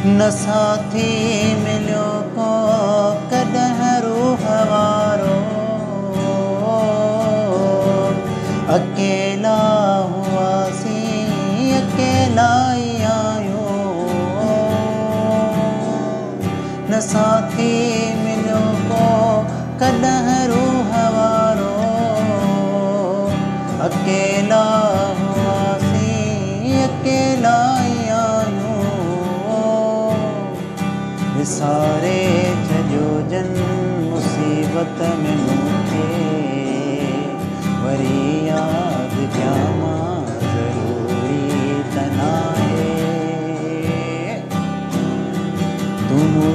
न साथी मिलियो को कॾहिं रूह वारो, अकेला हुआसीं अकेला ई आहियूं। न साथी मिलियो को कॾहिं रूह वारो, अकेला हुआसीं अकेला ई आहियूं। विसारे छॾियो जन मुसीबत में मूंखे, वरी यादि कयां मां ज़रूरी त नाहे। तूं